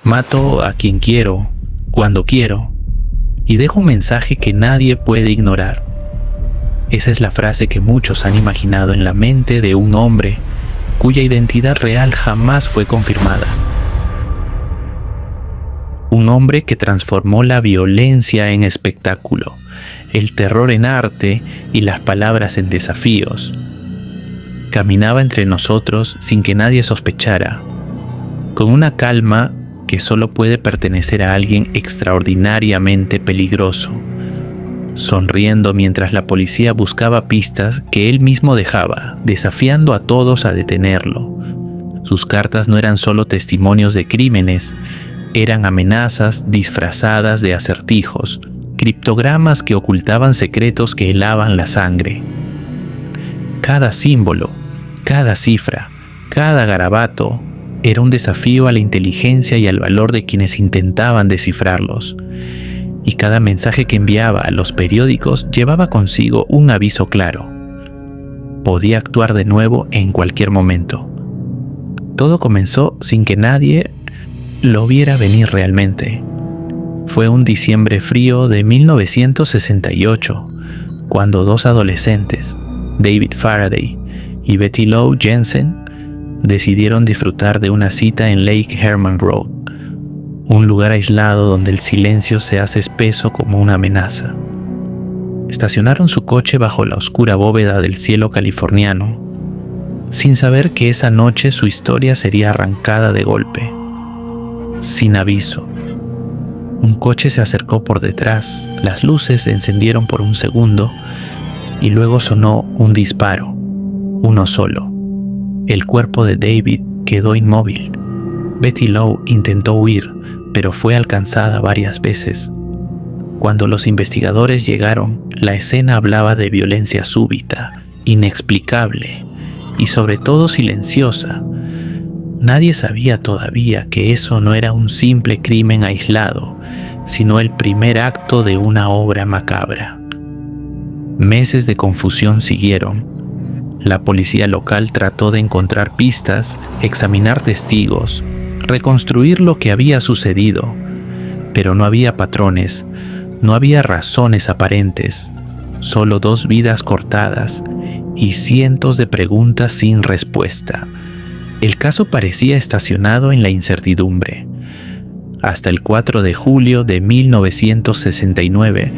Mato a quien quiero, cuando quiero, y dejo un mensaje que nadie puede ignorar. Esa es la frase que muchos han imaginado en la mente de un hombre cuya identidad real jamás fue confirmada. Un hombre que transformó la violencia en espectáculo, el terror en arte y las palabras en desafíos. Caminaba entre nosotros sin que nadie sospechara, con una calma que solo puede pertenecer a alguien extraordinariamente peligroso, sonriendo mientras la policía buscaba pistas que él mismo dejaba, desafiando a todos a detenerlo. Sus cartas no eran solo testimonios de crímenes, eran amenazas disfrazadas de acertijos, criptogramas que ocultaban secretos que helaban la sangre. Cada símbolo, cada cifra, cada garabato era un desafío a la inteligencia y al valor de quienes intentaban descifrarlos. Y cada mensaje que enviaba a los periódicos llevaba consigo un aviso claro. Podía actuar de nuevo en cualquier momento. Todo comenzó sin que nadie lo viera venir realmente. Fue un diciembre frío de 1968, cuando dos adolescentes, David Faraday y Betty Lou Jensen, decidieron disfrutar de una cita en Lake Herman Road, un lugar aislado donde el silencio se hace espeso como una amenaza. Estacionaron su coche bajo la oscura bóveda del cielo californiano, sin saber que esa noche su historia sería arrancada de golpe. Sin aviso. Un coche se acercó por detrás, las luces se encendieron por un segundo y luego sonó un disparo, uno solo. El cuerpo de David quedó inmóvil. Betty Lou intentó huir, pero fue alcanzada varias veces. Cuando los investigadores llegaron, la escena hablaba de violencia súbita, inexplicable y sobre todo silenciosa. Nadie sabía todavía que eso no era un simple crimen aislado, sino el primer acto de una obra macabra. Meses de confusión siguieron. La policía local trató de encontrar pistas, examinar testigos, reconstruir lo que había sucedido, pero no había patrones, no había razones aparentes, solo dos vidas cortadas y cientos de preguntas sin respuesta. El caso parecía estacionado en la incertidumbre. Hasta el 4 de julio de 1969,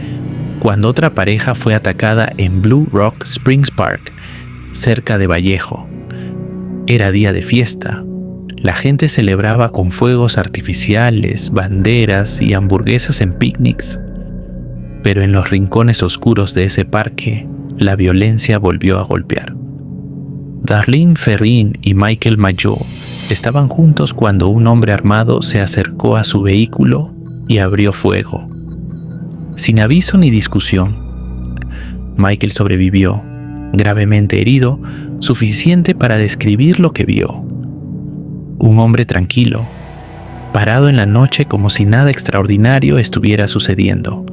cuando otra pareja fue atacada en Blue Rock Springs Park, cerca de Vallejo. Era día de fiesta. La gente celebraba con fuegos artificiales, banderas y hamburguesas en picnics. Pero en los rincones oscuros de ese parque, la violencia volvió a golpear. Darlene Ferrin y Michael Mayo estaban juntos cuando un hombre armado se acercó a su vehículo y abrió fuego. Sin aviso ni discusión. Michael sobrevivió, gravemente herido, suficiente para describir lo que vio. Un hombre tranquilo, parado en la noche como si nada extraordinario estuviera sucediendo.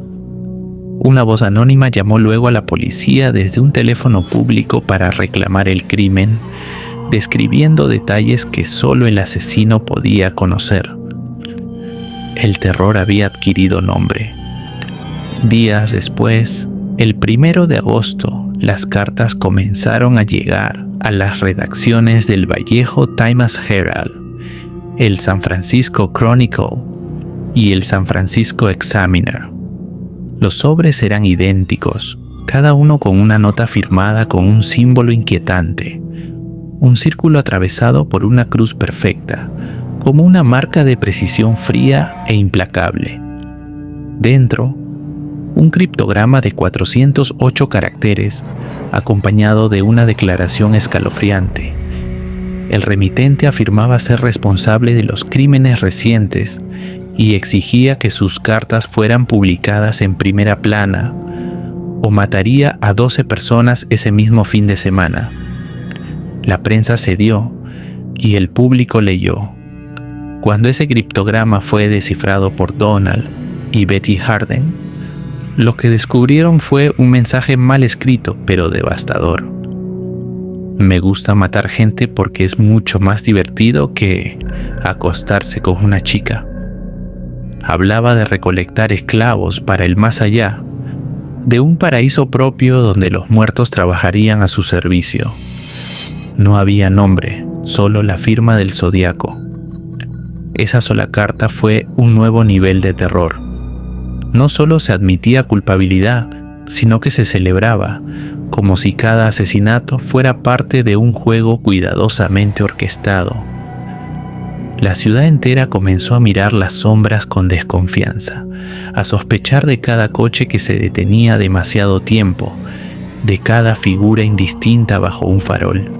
Una voz anónima llamó luego a la policía desde un teléfono público para reclamar el crimen, describiendo detalles que solo el asesino podía conocer. El terror había adquirido nombre. Días después, el 1 de agosto, las cartas comenzaron a llegar a las redacciones del Vallejo Times-Herald, el San Francisco Chronicle y el San Francisco Examiner. Los sobres eran idénticos, cada uno con una nota firmada con un símbolo inquietante, un círculo atravesado por una cruz perfecta, como una marca de precisión fría e implacable. Dentro, un criptograma de 408 caracteres, acompañado de una declaración escalofriante. El remitente afirmaba ser responsable de los crímenes recientes y exigía que sus cartas fueran publicadas en primera plana o mataría a 12 personas ese mismo fin de semana. La prensa cedió y el público leyó. Cuando ese criptograma fue descifrado por Donald y Betty Harden, lo que descubrieron fue un mensaje mal escrito pero devastador. Me gusta matar gente porque es mucho más divertido que acostarse con una chica. Hablaba de recolectar esclavos para el más allá, de un paraíso propio donde los muertos trabajarían a su servicio. No había nombre, solo la firma del zodiaco. Esa sola carta fue un nuevo nivel de terror. No solo se admitía culpabilidad, sino que se celebraba, como si cada asesinato fuera parte de un juego cuidadosamente orquestado. La ciudad entera comenzó a mirar las sombras con desconfianza, a sospechar de cada coche que se detenía demasiado tiempo, de cada figura indistinta bajo un farol.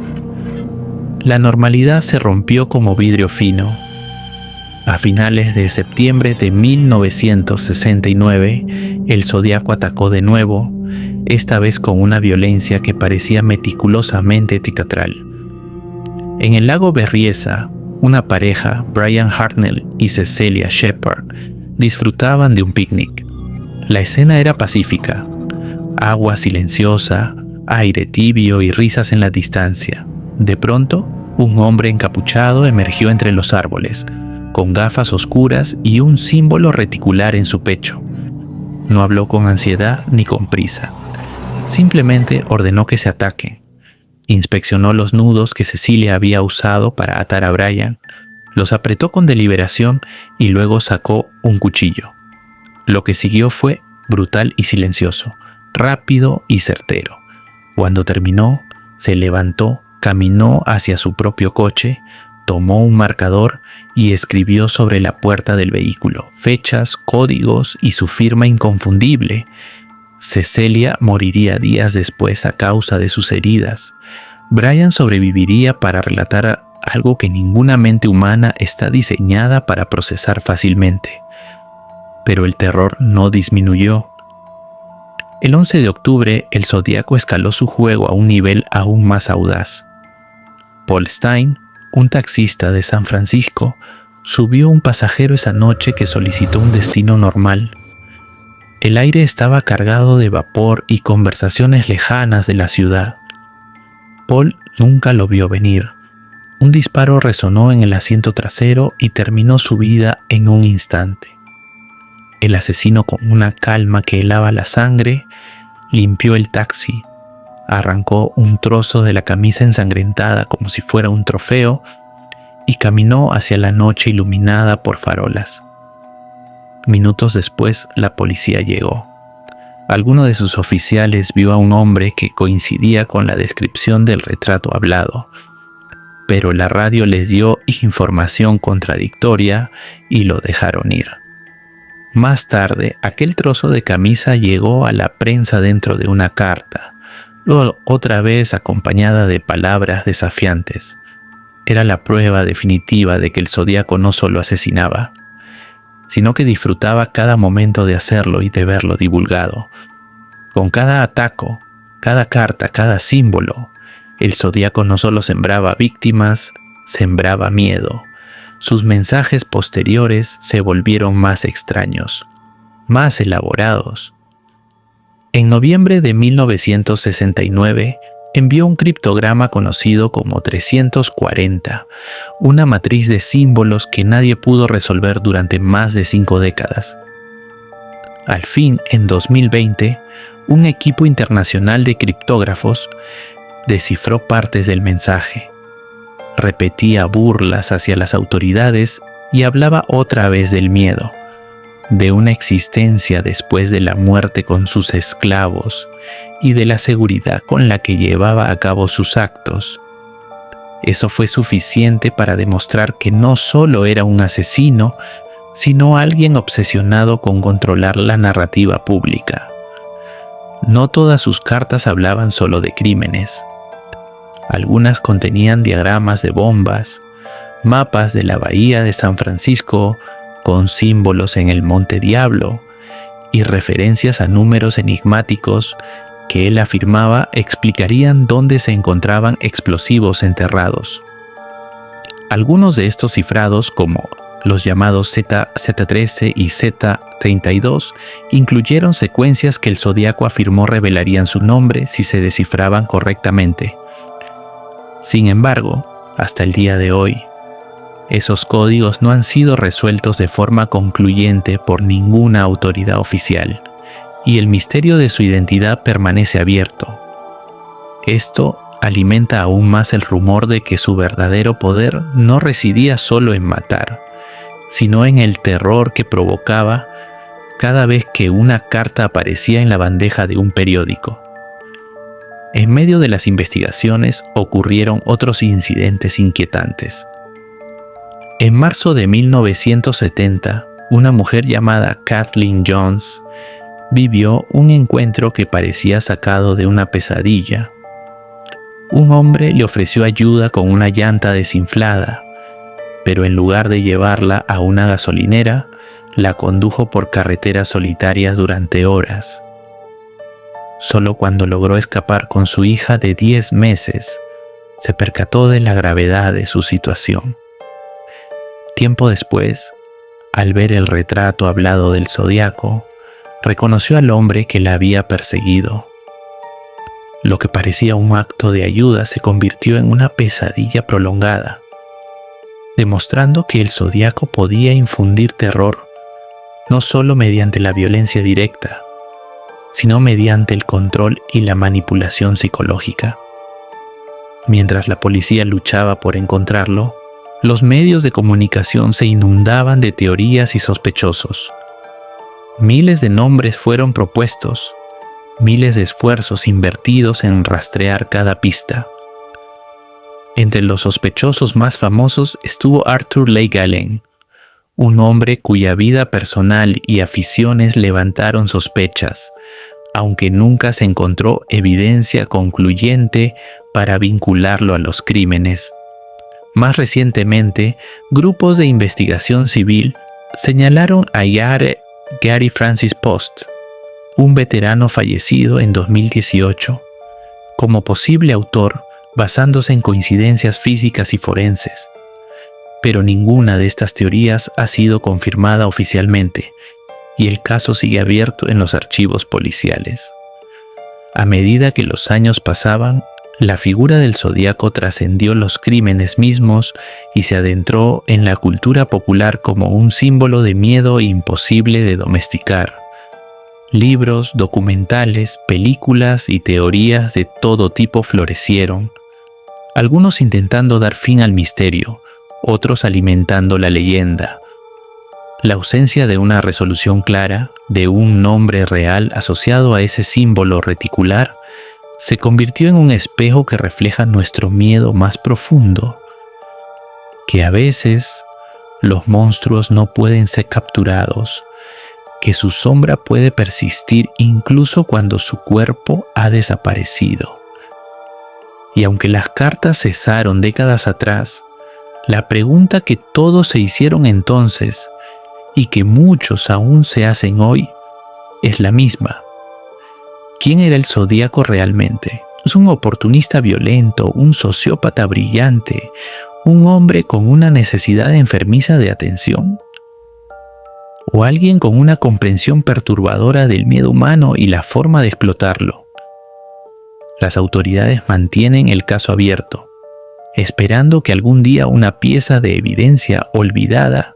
La normalidad se rompió como vidrio fino. A finales de septiembre de 1969, el Zodiaco atacó de nuevo, esta vez con una violencia que parecía meticulosamente teatral. En el lago Berryessa, una pareja, Brian Hartnell y Cecelia Shepard, disfrutaban de un picnic. La escena era pacífica: agua silenciosa, aire tibio y risas en la distancia. De pronto, un hombre encapuchado emergió entre los árboles, con gafas oscuras y un símbolo reticular en su pecho. No habló con ansiedad ni con prisa. Simplemente ordenó que se ataque. Inspeccionó los nudos que Cecilia había usado para atar a Brian, los apretó con deliberación y luego sacó un cuchillo. Lo que siguió fue brutal y silencioso, rápido y certero. Cuando terminó, se levantó, caminó hacia su propio coche, tomó un marcador y escribió sobre la puerta del vehículo fechas, códigos y su firma inconfundible. Cecelia moriría días después a causa de sus heridas. Brian sobreviviría para relatar algo que ninguna mente humana está diseñada para procesar fácilmente. Pero el terror no disminuyó. El 11 de octubre, el Zodiaco escaló su juego a un nivel aún más audaz. Paul Stein, un taxista de San Francisco, subió a un pasajero esa noche que solicitó un destino normal. El aire estaba cargado de vapor y conversaciones lejanas de la ciudad. Paul nunca lo vio venir. Un disparo resonó en el asiento trasero y terminó su vida en un instante. El asesino, con una calma que helaba la sangre, limpió el taxi, arrancó un trozo de la camisa ensangrentada como si fuera un trofeo y caminó hacia la noche iluminada por farolas. Minutos después, la policía llegó. Alguno de sus oficiales vio a un hombre que coincidía con la descripción del retrato hablado, pero la radio les dio información contradictoria y lo dejaron ir. Más tarde, aquel trozo de camisa llegó a la prensa dentro de una carta, luego otra vez acompañada de palabras desafiantes. Era la prueba definitiva de que el Zodiaco no solo asesinaba, sino que disfrutaba cada momento de hacerlo y de verlo divulgado. Con cada ataco, cada carta, cada símbolo, el Zodiaco no solo sembraba víctimas, sembraba miedo. Sus mensajes posteriores se volvieron más extraños, más elaborados. En noviembre de 1969, envió un criptograma conocido como 340, una matriz de símbolos que nadie pudo resolver durante más de 5 décadas. Al fin, en 2020, un equipo internacional de criptógrafos descifró partes del mensaje. Repetía burlas hacia las autoridades y hablaba otra vez del miedo, de una existencia después de la muerte con sus esclavos y de la seguridad con la que llevaba a cabo sus actos. Eso fue suficiente para demostrar que no solo era un asesino, sino alguien obsesionado con controlar la narrativa pública. No todas sus cartas hablaban solo de crímenes. Algunas contenían diagramas de bombas, mapas de la bahía de San Francisco con símbolos en el Monte Diablo y referencias a números enigmáticos que él afirmaba explicarían dónde se encontraban explosivos enterrados. Algunos de estos cifrados, como los llamados Z13 y Z32, incluyeron secuencias que el Zodiaco afirmó revelarían su nombre si se descifraban correctamente. Sin embargo, hasta el día de hoy, Esos códigos no han sido resueltos de forma concluyente por ninguna autoridad oficial, y el misterio de su identidad permanece abierto. Esto alimenta aún más el rumor de que su verdadero poder no residía solo en matar, sino en el terror que provocaba cada vez que una carta aparecía en la bandeja de un periódico. En medio de las investigaciones ocurrieron otros incidentes inquietantes. En marzo de 1970, una mujer llamada Kathleen Jones vivió un encuentro que parecía sacado de una pesadilla. Un hombre le ofreció ayuda con una llanta desinflada, pero en lugar de llevarla a una gasolinera, la condujo por carreteras solitarias durante horas. Solo cuando logró escapar con su hija de 10 meses, se percató de la gravedad de su situación. Tiempo después, al ver el retrato hablado del zodiaco, reconoció al hombre que la había perseguido. Lo que parecía un acto de ayuda se convirtió en una pesadilla prolongada, demostrando que el zodiaco podía infundir terror, no solo mediante la violencia directa, sino mediante el control y la manipulación psicológica. Mientras la policía luchaba por encontrarlo, los medios de comunicación se inundaban de teorías y sospechosos. Miles de nombres fueron propuestos, miles de esfuerzos invertidos en rastrear cada pista. Entre los sospechosos más famosos estuvo Arthur Leigh Gallen, un hombre cuya vida personal y aficiones levantaron sospechas, aunque nunca se encontró evidencia concluyente para vincularlo a los crímenes. Más recientemente, grupos de investigación civil señalaron a Gary Francis Post, un veterano fallecido en 2018, como posible autor basándose en coincidencias físicas y forenses. Pero ninguna de estas teorías ha sido confirmada oficialmente, y el caso sigue abierto en los archivos policiales. A medida que los años pasaban, la figura del zodiaco trascendió los crímenes mismos y se adentró en la cultura popular como un símbolo de miedo imposible de domesticar. Libros, documentales, películas y teorías de todo tipo florecieron, algunos intentando dar fin al misterio, otros alimentando la leyenda. La ausencia de una resolución clara, de un nombre real asociado a ese símbolo reticular, se convirtió en un espejo que refleja nuestro miedo más profundo, que a veces los monstruos no pueden ser capturados, que su sombra puede persistir incluso cuando su cuerpo ha desaparecido. Y aunque las cartas cesaron décadas atrás, la pregunta que todos se hicieron entonces y que muchos aún se hacen hoy es la misma. ¿Quién era el zodíaco realmente? ¿Es un oportunista violento, un sociópata brillante, un hombre con una necesidad enfermiza de atención? ¿O alguien con una comprensión perturbadora del miedo humano y la forma de explotarlo? Las autoridades mantienen el caso abierto, esperando que algún día una pieza de evidencia olvidada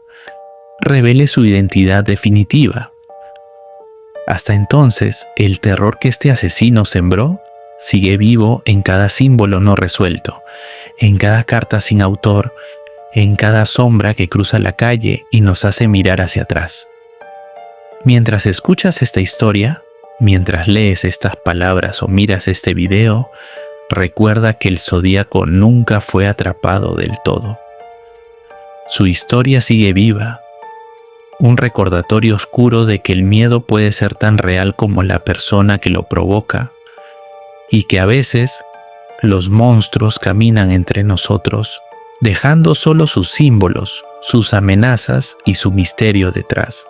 revele su identidad definitiva. Hasta entonces, el terror que este asesino sembró sigue vivo en cada símbolo no resuelto, en cada carta sin autor, en cada sombra que cruza la calle y nos hace mirar hacia atrás. Mientras escuchas esta historia, mientras lees estas palabras o miras este video, recuerda que el zodíaco nunca fue atrapado del todo. Su historia sigue viva, un recordatorio oscuro de que el miedo puede ser tan real como la persona que lo provoca, y que a veces los monstruos caminan entre nosotros, dejando solo sus símbolos, sus amenazas y su misterio detrás.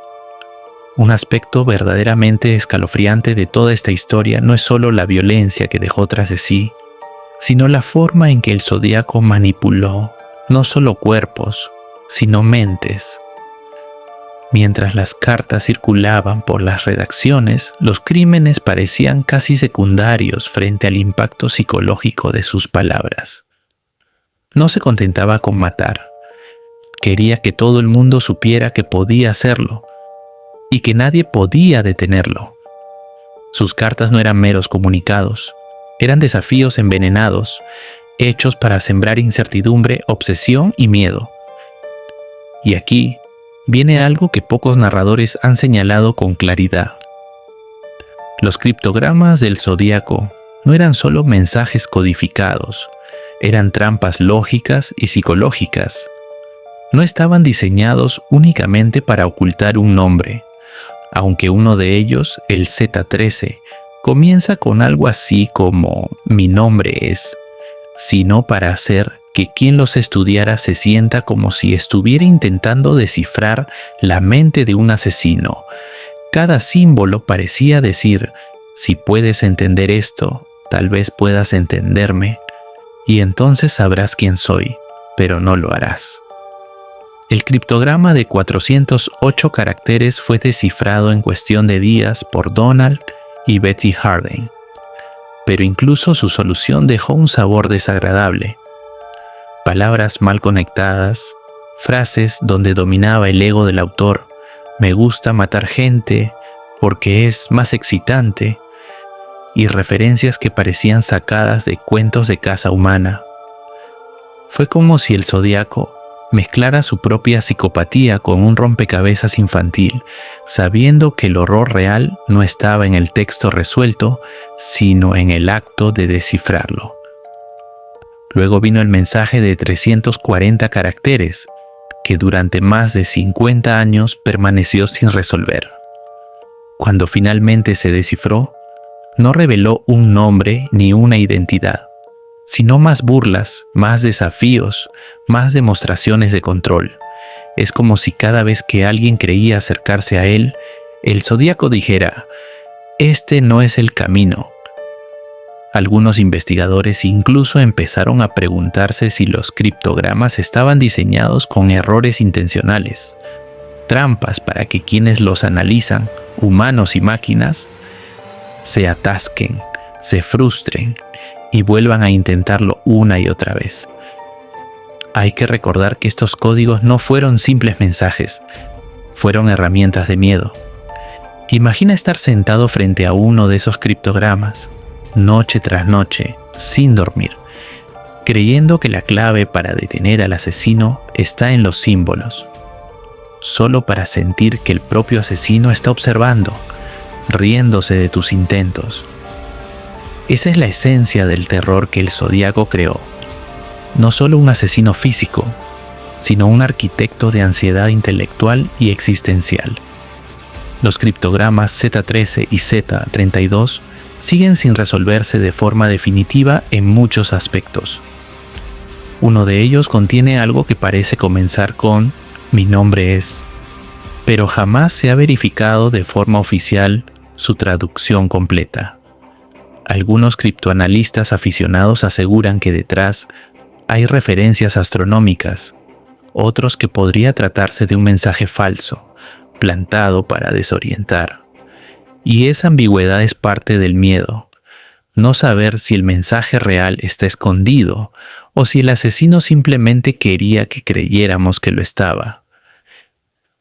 Un aspecto verdaderamente escalofriante de toda esta historia no es solo la violencia que dejó tras de sí, sino la forma en que el zodíaco manipuló no solo cuerpos, sino mentes. Mientras las cartas circulaban por las redacciones, los crímenes parecían casi secundarios frente al impacto psicológico de sus palabras. No se contentaba con matar, Quería que todo el mundo supiera que podía hacerlo y que nadie podía detenerlo. Sus cartas no eran meros comunicados, eran desafíos envenenados, hechos para sembrar incertidumbre, obsesión y miedo. Y aquí viene algo que pocos narradores han señalado con claridad. Los criptogramas del zodíaco no eran solo mensajes codificados, eran trampas lógicas y psicológicas. No estaban diseñados únicamente para ocultar un nombre, aunque uno de ellos, el Z13, comienza con algo así como "mi nombre es", sino para hacer que quien los estudiara se sienta como si estuviera intentando descifrar la mente de un asesino. Cada símbolo parecía decir: si puedes entender esto, tal vez puedas entenderme, y entonces sabrás quién soy, pero no lo harás. El criptograma de 408 caracteres fue descifrado en cuestión de días por Donald y Betty Harding, pero incluso su solución dejó un sabor desagradable. Palabras mal conectadas, frases donde dominaba el ego del autor: "me gusta matar gente porque es más excitante", y referencias que parecían sacadas de cuentos de caza humana. Fue como si el zodíaco mezclara su propia psicopatía con un rompecabezas infantil, sabiendo que el horror real no estaba en el texto resuelto, sino en el acto de descifrarlo. Luego vino el mensaje de 340 caracteres, que durante más de 50 años permaneció sin resolver. Cuando finalmente se descifró, no reveló un nombre ni una identidad, sino más burlas, más desafíos, más demostraciones de control. Es como si cada vez que alguien creía acercarse a él, el zodíaco dijera: "este no es el camino". Algunos investigadores incluso empezaron a preguntarse si los criptogramas estaban diseñados con errores intencionales, trampas para que quienes los analizan, humanos y máquinas, se atasquen, se frustren y vuelvan a intentarlo una y otra vez. Hay que recordar que estos códigos no fueron simples mensajes, fueron herramientas de miedo. Imagina estar sentado frente a uno de esos criptogramas, noche tras noche, sin dormir, creyendo que la clave para detener al asesino está en los símbolos, solo para sentir que el propio asesino está observando, riéndose de tus intentos. Esa es la esencia del terror que el zodíaco creó. No solo un asesino físico, sino un arquitecto de ansiedad intelectual y existencial. Los criptogramas Z13 y Z32 siguen sin resolverse de forma definitiva en muchos aspectos. Uno de ellos contiene algo que parece comenzar con "mi nombre es", pero jamás se ha verificado de forma oficial su traducción completa. Algunos criptoanalistas aficionados aseguran que detrás hay referencias astronómicas, otros que podría tratarse de un mensaje falso, plantado para desorientar. Y esa ambigüedad es parte del miedo, no saber si el mensaje real está escondido o si el asesino simplemente quería que creyéramos que lo estaba.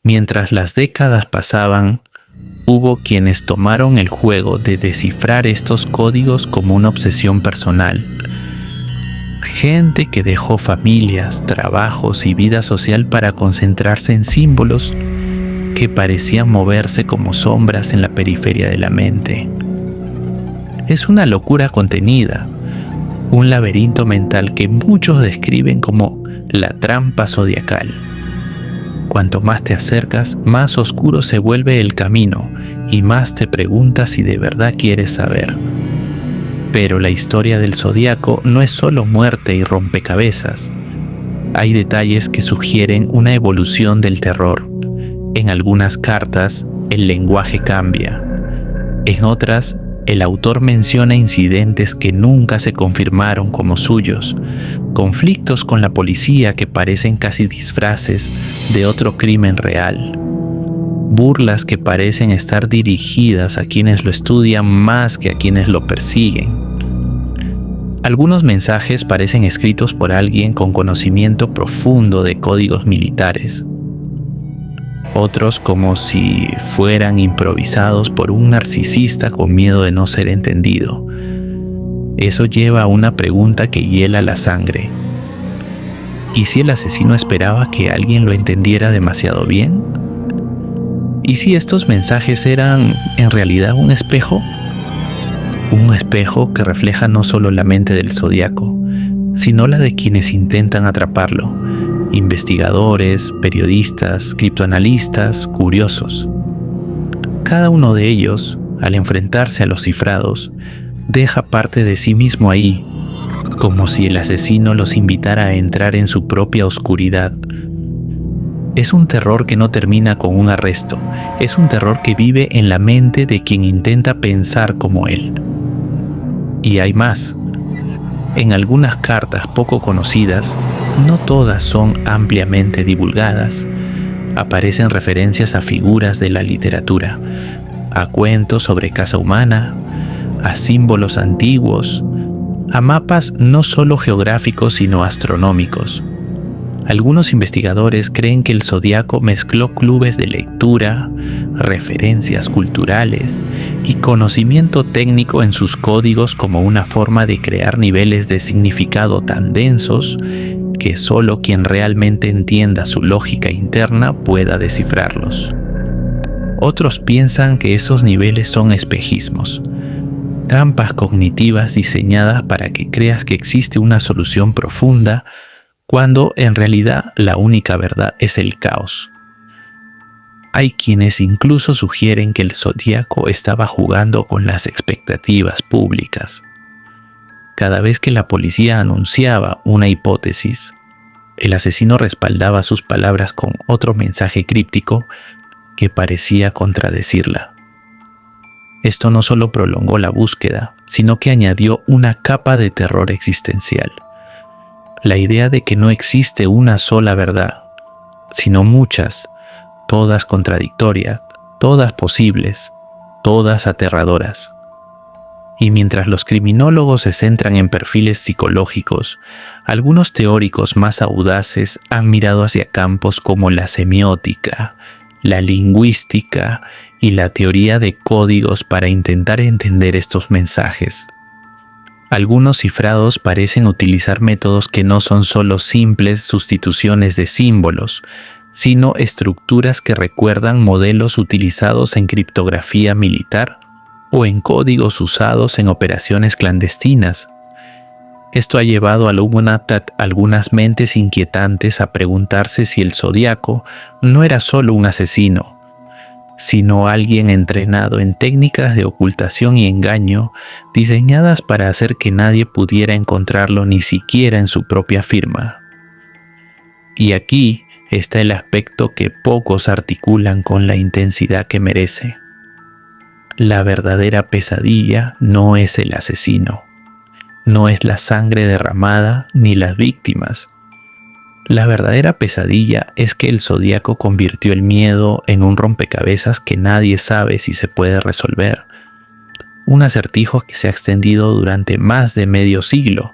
Mientras las décadas pasaban, hubo quienes tomaron el juego de descifrar estos códigos como una obsesión personal. Gente que dejó familias, trabajos y vida social para concentrarse en símbolos que parecían moverse como sombras en la periferia de la mente. Es una locura contenida, un laberinto mental que muchos describen como la trampa zodiacal. Cuanto más te acercas, más oscuro se vuelve el camino y más te preguntas si de verdad quieres saber. Pero la historia del zodíaco no es solo muerte y rompecabezas. Hay detalles que sugieren una evolución del terror. En algunas cartas, el lenguaje cambia. En otras, el autor menciona incidentes que nunca se confirmaron como suyos, conflictos con la policía que parecen casi disfraces de otro crimen real, burlas que parecen estar dirigidas a quienes lo estudian más que a quienes lo persiguen. Algunos mensajes parecen escritos por alguien con conocimiento profundo de códigos militares. Otros como si fueran improvisados por un narcisista con miedo de no ser entendido. Eso lleva a una pregunta que hiela la sangre. ¿Y si el asesino esperaba que alguien lo entendiera demasiado bien? ¿Y si estos mensajes eran en realidad un espejo? Un espejo que refleja no solo la mente del zodiaco, sino la de quienes intentan atraparlo: investigadores, periodistas, criptoanalistas, curiosos. Cada uno de ellos, al enfrentarse a los cifrados, deja parte de sí mismo ahí, como si el asesino los invitara a entrar en su propia oscuridad. Es un terror que no termina con un arresto, es un terror que vive en la mente de quien intenta pensar como él. Y hay más. En algunas cartas poco conocidas, no todas son ampliamente divulgadas, aparecen referencias a figuras de la literatura, a cuentos sobre caza humana, a símbolos antiguos, a mapas no solo geográficos sino astronómicos. Algunos investigadores creen que el zodiaco mezcló clubes de lectura, referencias culturales y conocimiento técnico en sus códigos como una forma de crear niveles de significado tan densos que solo quien realmente entienda su lógica interna pueda descifrarlos. Otros piensan que esos niveles son espejismos, trampas cognitivas diseñadas para que creas que existe una solución profunda cuando en realidad la única verdad es el caos. Hay quienes incluso sugieren que el zodiaco estaba jugando con las expectativas públicas. Cada vez que la policía anunciaba una hipótesis, el asesino respaldaba sus palabras con otro mensaje críptico que parecía contradecirla. Esto no solo prolongó la búsqueda, sino que añadió una capa de terror existencial. La idea de que no existe una sola verdad, sino muchas, todas contradictorias, todas posibles, todas aterradoras. Y mientras los criminólogos se centran en perfiles psicológicos, algunos teóricos más audaces han mirado hacia campos como la semiótica, la lingüística y la teoría de códigos para intentar entender estos mensajes. Algunos cifrados parecen utilizar métodos que no son solo simples sustituciones de símbolos, sino estructuras que recuerdan modelos utilizados en criptografía militar o en códigos usados en operaciones clandestinas. Esto ha llevado a algunas mentes inquietantes a preguntarse si el zodiaco no era solo un asesino, sino alguien entrenado en técnicas de ocultación y engaño diseñadas para hacer que nadie pudiera encontrarlo ni siquiera en su propia firma. Y aquí está el aspecto que pocos articulan con la intensidad que merece. La verdadera pesadilla no es el asesino, no es la sangre derramada ni las víctimas. La verdadera pesadilla es que el zodiaco convirtió el miedo en un rompecabezas que nadie sabe si se puede resolver. Un acertijo que se ha extendido durante más de medio siglo,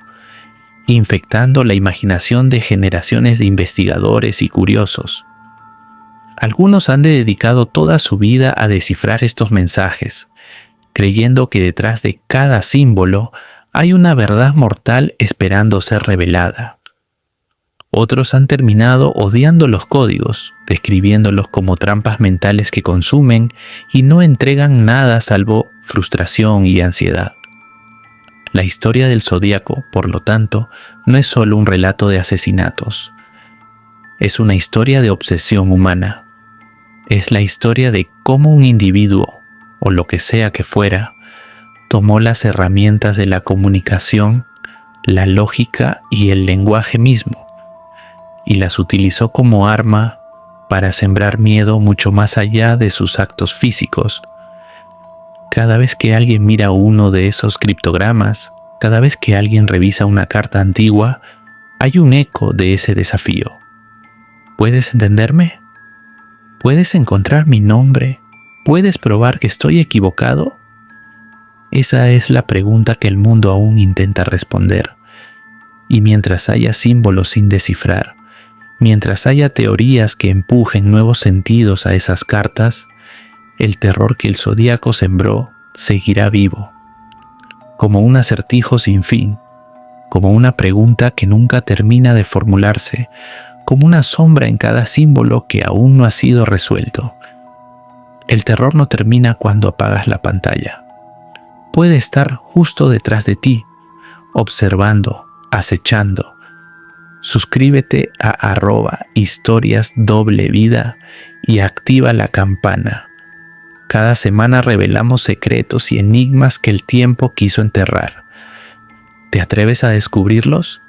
infectando la imaginación de generaciones de investigadores y curiosos. Algunos han dedicado toda su vida a descifrar estos mensajes, creyendo que detrás de cada símbolo hay una verdad mortal esperando ser revelada. Otros han terminado odiando los códigos, describiéndolos como trampas mentales que consumen y no entregan nada salvo frustración y ansiedad. La historia del zodiaco, por lo tanto, no es solo un relato de asesinatos. Es una historia de obsesión humana. Es la historia de cómo un individuo, o lo que sea que fuera, tomó las herramientas de la comunicación, la lógica y el lenguaje mismo, y las utilizó como arma para sembrar miedo mucho más allá de sus actos físicos. Cada vez que alguien mira uno de esos criptogramas, cada vez que alguien revisa una carta antigua, hay un eco de ese desafío. ¿Puedes entenderme? ¿Puedes encontrar mi nombre? ¿Puedes probar que estoy equivocado? Esa es la pregunta que el mundo aún intenta responder. Y mientras haya símbolos sin descifrar, mientras haya teorías que empujen nuevos sentidos a esas cartas, el terror que el zodíaco sembró seguirá vivo, como un acertijo sin fin, como una pregunta que nunca termina de formularse, como una sombra en cada símbolo que aún no ha sido resuelto. El terror no termina cuando apagas la pantalla. Puede estar justo detrás de ti, observando, acechando. Suscríbete a @historiasdoblevida y activa la campana. Cada semana revelamos secretos y enigmas que el tiempo quiso enterrar. ¿Te atreves a descubrirlos?